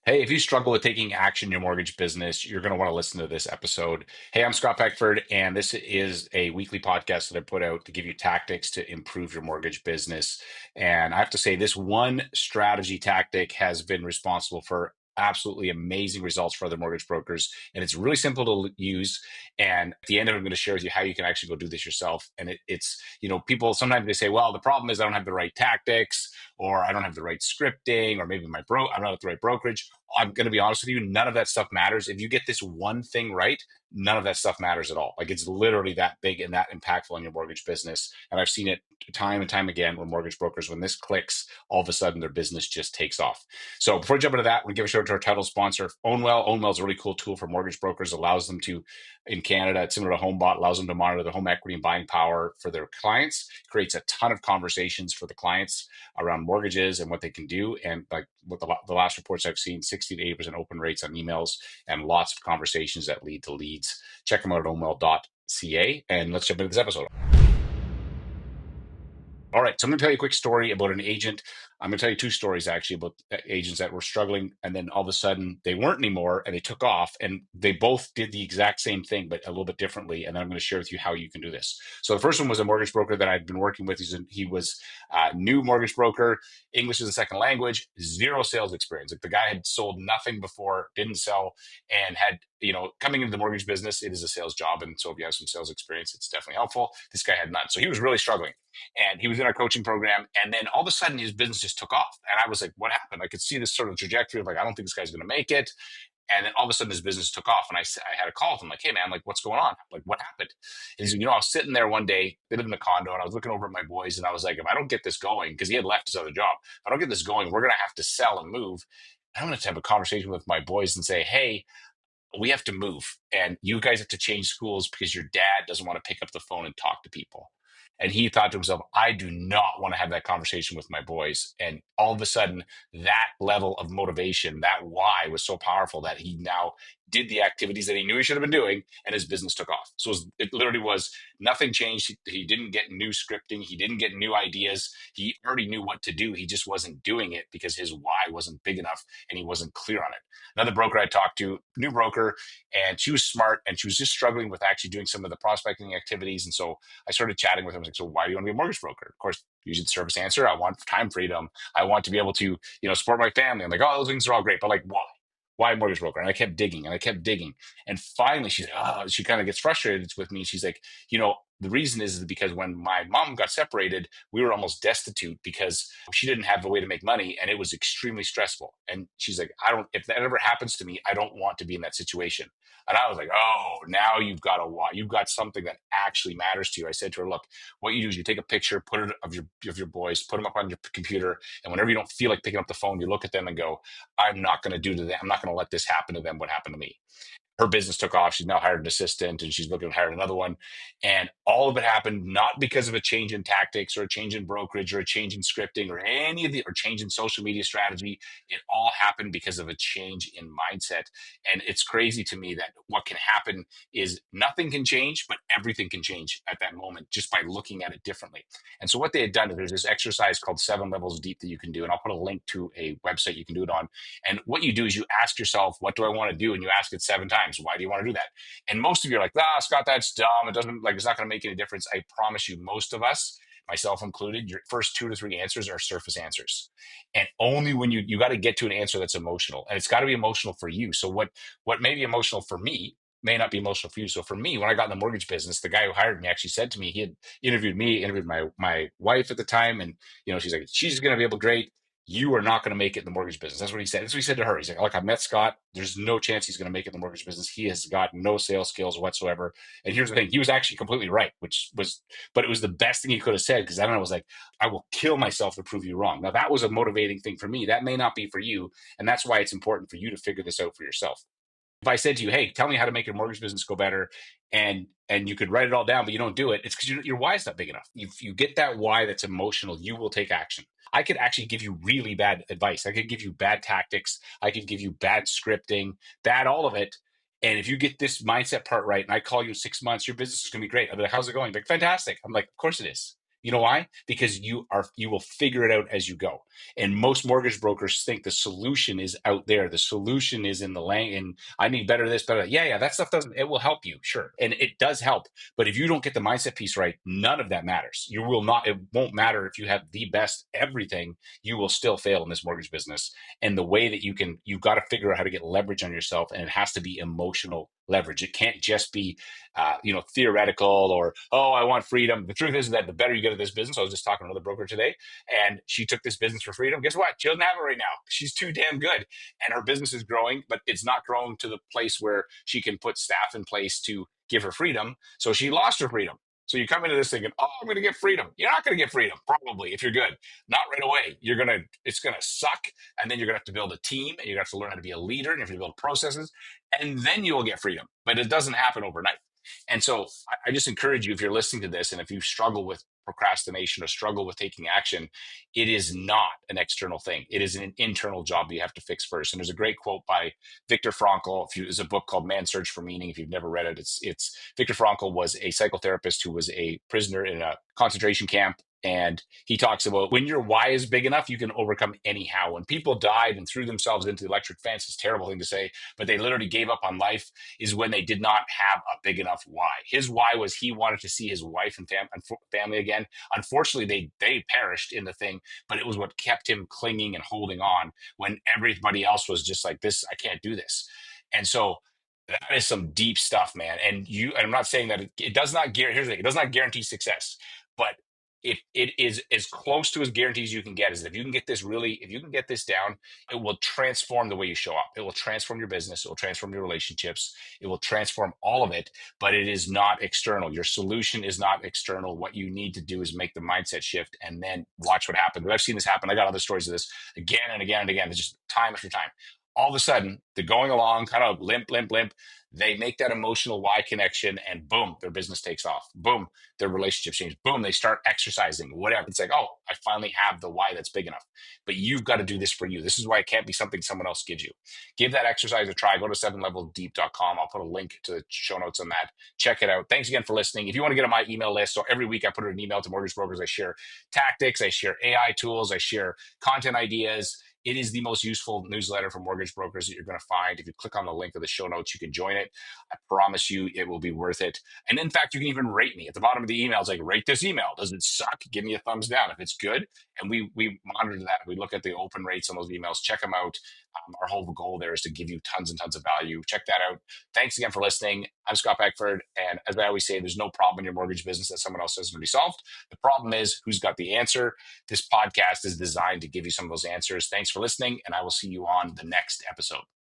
Hey, if you struggle with taking action in your mortgage business, you're going to want to listen to this episode. Hey, I'm Scott Peckford, and this is a weekly podcast that I put out to give you tactics to improve your mortgage business. And I have to say, this one strategy tactic has been responsible for absolutely amazing results for other mortgage brokers. And it's really simple to use. And at the end of it, I'm going to share with you how you can actually go do this yourself. And people sometimes they say, well, the problem is I don't have the right tactics, or I don't have the right scripting, or maybe I don't have the right brokerage. I'm going to be honest with you, none of that stuff matters. If you get this one thing right, none of that stuff matters at all. Like, it's literally that big and that impactful in your mortgage business. And I've seen it time and time again where mortgage brokers, when this clicks, all of a sudden their business just takes off. So before we jump into that, we give a shout out to our title sponsor, Ownwell. Ownwell is a really cool tool for mortgage brokers. Allows them to, in Canada, it's similar to HomeBot, allows them to monitor the home equity and buying power for their clients. Creates a ton of conversations for the clients around mortgages and what they can do. And like with the last reports I've seen, 60 to 80% open rates on emails and lots of conversations that lead to leads. Check them out at ownwell.ca, and let's jump into this episode. All right, so I'm going to tell you a quick story about an agent. I'm going to tell you two stories actually about agents that were struggling, and then all of a sudden they weren't anymore, and they took off, and they both did the exact same thing, but a little bit differently. And then I'm going to share with you how you can do this. So the first one was a mortgage broker that I'd been working with. He was a new mortgage broker, English as a second language, zero sales experience. Like, the guy had sold nothing before, didn't sell, and had, coming into the mortgage business, it is a sales job, and so if you have some sales experience, it's definitely helpful. This guy had none, so he was really struggling. And he was in our coaching program. And then all of a sudden his business just took off. And I was like, what happened? I could see this sort of trajectory of like, I don't think this guy's going to make it. And then all of a sudden his business took off. And I had a call with him like, hey man, like, what's going on? Like, what happened? And he's like, I was sitting there one day, they lived in a condo, and I was looking over at my boys, and I was like, if I don't get this going, because he had left his other job, if I don't get this going, we're going to have to sell and move. And I'm going to have a conversation with my boys and say, hey, we have to move, and you guys have to change schools because your dad doesn't want to pick up the phone and talk to people. And he thought to himself, I do not want to have that conversation with my boys. And all of a sudden, that level of motivation, that why, was so powerful that he now did the activities that he knew he should have been doing, and his business took off. So it literally was nothing changed. He didn't get new scripting. He didn't get new ideas. He already knew what to do. He just wasn't doing it because his why wasn't big enough and he wasn't clear on it. Another broker I talked to, new broker, and she was smart, and she was just struggling with actually doing some of the prospecting activities. And so I started chatting with him. I was like, so why do you want to be a mortgage broker? Of course, usually the service answer, I want time freedom. I want to be able to, support my family. I'm like, oh, those things are all great, but like, why? Why mortgage broker? And I kept digging and I kept digging. And finally she's like, she kind of gets frustrated with me. She's like, the reason is because when my mom got separated, we were almost destitute because she didn't have a way to make money, and it was extremely stressful. And she's like, if that ever happens to me, I don't want to be in that situation. And I was like, oh, now you've got you've got something that actually matters to you. I said to her, look, what you do is you take a picture, put it of your boys, put them up on your computer, and whenever you don't feel like picking up the phone, you look at them and go, I'm not going to do to them. I'm not going to let this happen to them what happened to me. Her business took off. She's now hired an assistant, and she's looking to hire another one. And all of it happened not because of a change in tactics or a change in brokerage or a change in scripting or or change in social media strategy. It all happened because of a change in mindset. And it's crazy to me that what can happen is nothing can change, but everything can change at that moment just by looking at it differently. And so what they had done is there's this exercise called 7 Levels Deep that you can do. And I'll put a link to a website you can do it on. And what you do is you ask yourself, what do I want to do? And you ask it 7 times. Why do you want to do that? And most of you are like, Scott, that's dumb. It doesn't, like, it's not going to make any difference. I promise you, most of us, myself included, your first 2 to 3 answers are surface answers. And only when you got to get to an answer that's emotional, and it's got to be emotional for you. So what may be emotional for me may not be emotional for you. So for me, when I got in the mortgage business, the guy who hired me actually said to me, he had interviewed my wife at the time. And, she's like, she's going to be able to great. You are not going to make it in the mortgage business. That's what he said. That's what he said to her. He's like, look, I met Scott. There's no chance he's going to make it in the mortgage business. He has got no sales skills whatsoever. And here's the thing. He was actually completely right, but it was the best thing he could have said. Cause then I was like, I will kill myself to prove you wrong. Now that was a motivating thing for me. That may not be for you. And that's why it's important for you to figure this out for yourself. If I said to you, hey, tell me how to make your mortgage business go better, and you could write it all down, but you don't do it, it's because your why is not big enough. If you get that why that's emotional, you will take action. I could actually give you really bad advice. I could give you bad tactics. I could give you bad scripting, bad all of it. And if you get this mindset part right, and I call you in 6 months, your business is going to be great. I'll be like, how's it going? Like, fantastic. I'm like, of course it is. You know why? Because you will figure it out as you go. And most mortgage brokers think the solution is out there. The solution is in the lang and I need better this, better that. Yeah, yeah, that stuff doesn't, it will help you, sure. And it does help. But if you don't get the mindset piece right, none of that matters. You will not, it won't matter if you have the best everything, you will still fail in this mortgage business. And the way that you've got to figure out how to get leverage on yourself, and it has to be emotional leverage. It can't just be theoretical or, oh, I want freedom. The truth is that the better you get at this business, I was just talking to another broker today, and she took this business for freedom. Guess what? She doesn't have it right now. She's too damn good. And her business is growing, but it's not growing to the place where she can put staff in place to give her freedom. So she lost her freedom. So you come into this thinking, oh, I'm going to get freedom. You're not going to get freedom, probably, if you're good. Not right away. It's going to suck. And then you're going to have to build a team, and you're going to have to learn how to be a leader, and you have to build processes, and then you will get freedom. But it doesn't happen overnight. And so I just encourage you, if you're listening to this and if you struggle with procrastination or struggle with taking action, it is not an external thing. It is an internal job that you have to fix first. And there's a great quote by Viktor Frankl. There's a book called Man's Search for Meaning. If you've never read it, it's Viktor Frankl was a psychotherapist who was a prisoner in a concentration camp. And he talks about when your why is big enough, you can overcome anyhow. When people died and threw themselves into the electric fence, it's a terrible thing to say, but they literally gave up on life, is when they did not have a big enough why. His why was he wanted to see his wife and family again. Unfortunately, they perished in the thing, but it was what kept him clinging and holding on when everybody else was just like, this, I can't do this. And so that is some deep stuff, man. And I'm not saying that it does not guarantee, here's the thing, it does not guarantee success, but it is as close to as guarantees you can get. Is that if you can get this down, it will transform the way you show up. It will transform your business. It will transform your relationships. It will transform all of it, but it is not external. Your solution is not external. What you need to do is make the mindset shift and then watch what happens. But I've seen this happen. I got other stories of this again and again and again. It's just time after time. All of a sudden, they're going along, kind of limp, limp, limp. They make that emotional why connection, and boom, their business takes off. Boom, their relationship change. Boom, they start exercising, whatever. It's like, oh, I finally have the why that's big enough. But you've got to do this for you. This is why it can't be something someone else gives you. Give that exercise a try. Go to 7leveldeep.com. I'll put a link to the show notes on that. Check it out. Thanks again for listening. If you want to get on my email list, so every week I put an email to mortgage brokers. I share tactics, I share AI tools, I share content ideas. It is the most useful newsletter for mortgage brokers that you're going to find. If you click on the link of the show notes, you can join it. I promise you it will be worth it. And in fact, you can even rate me. At the bottom of the email, it's like, rate this email. Does it suck? Give me a thumbs down. If it's good, and we monitor that. We look at the open rates on those emails. Check them out. Our whole goal there is to give you tons and tons of value. Check that out. Thanks again for listening. I'm Scott Beckford. And as I always say, there's no problem in your mortgage business that someone else hasn't already solved. The problem is who's got the answer. This podcast is designed to give you some of those answers. Thanks for listening, and I will see you on the next episode.